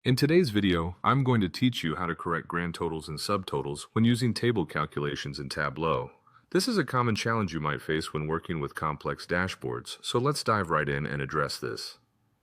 In today's video, I'm going to teach you how to correct grand totals and subtotals when using table calculations in Tableau. This is a common challenge you might face when working with complex dashboards, so let's dive right in and address this.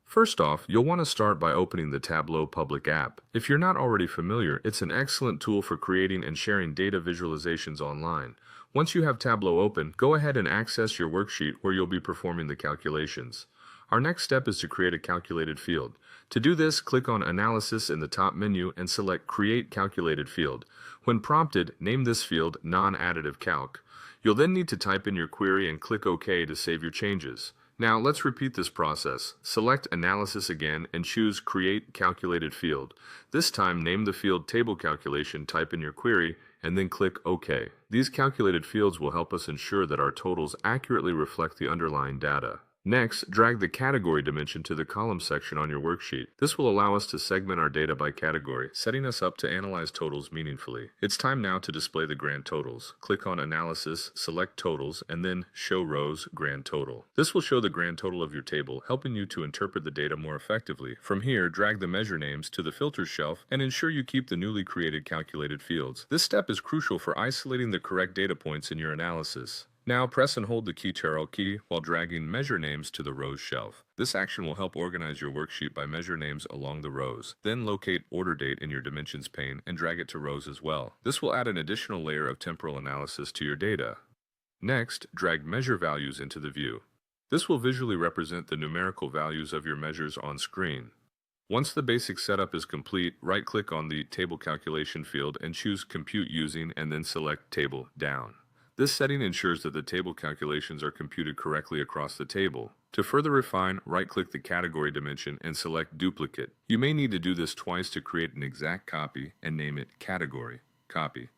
First off, you'll want to start by opening the Tableau public app. If you're not already familiar, it's an excellent tool for creating and sharing data visualizations online. Once you have Tableau open, go ahead and access your worksheet where you'll be performing the calculations. Our next step is to create a calculated field. To do this, click on Analysis in the top menu and select Create Calculated Field. When prompted, name this field Non-Additive Calc. You'll then need to type in your query and click OK to save your changes. Now let's repeat this process. Select Analysis again and choose Create Calculated Field. This time name the field Table Calculation, type in your query, and then click OK. These calculated fields will help us ensure that our totals accurately reflect the underlying data. Next, drag the category dimension to the column section on your worksheet. This will allow us to segment our data by category, setting us up to analyze totals meaningfully. It's time now to display the grand totals. Click on Analysis, select Totals, and then Show Rows Grand Total. This will show the grand total of your table, helping you to interpret the data more effectively. From here, drag the measure names to the filters shelf and ensure you keep the newly created calculated fields. This step is crucial for isolating the correct data points in your analysis. Now press and hold the Ctrl key while dragging measure names to the rows shelf. This action will help organize your worksheet by measure names along the rows. Then locate Order Date in your Dimensions pane and drag it to rows as well. This will add an additional layer of temporal analysis to your data. Next, drag measure values into the view. This will visually represent the numerical values of your measures on screen. Once the basic setup is complete, right-click on the Table Calculation field and choose Compute Using and then select Table Down. This setting ensures that the table calculations are computed correctly across the table. To further refine, right-click the category dimension and select Duplicate. You may need to do this twice to create an exact copy and name it Category Copy.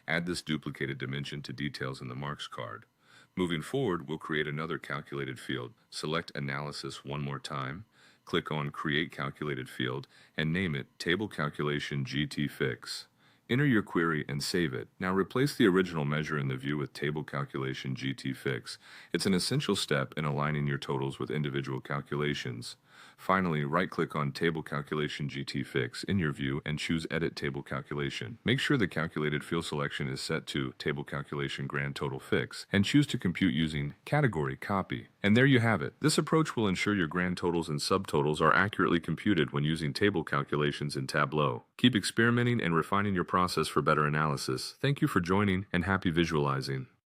Add this duplicated dimension to details in the marks card. Moving forward, we'll create another calculated field. Select Analysis one more time, click on Create Calculated Field, and name it Table Calculation GT Fix. Enter your query and save it. Now replace the original measure in the view with Table Calculation GT Fix. It's an essential step in aligning your totals with individual calculations. Finally, right-click on Table Calculation GT Fix in your view and choose Edit Table Calculation. Make sure the calculated field selection is set to Table Calculation Grand Total Fix and choose to compute using Category Copy. And there you have it. This approach will ensure your grand totals and subtotals are accurately computed when using table calculations in Tableau. Keep experimenting and refining your process for better analysis. Thank you for joining and happy visualizing.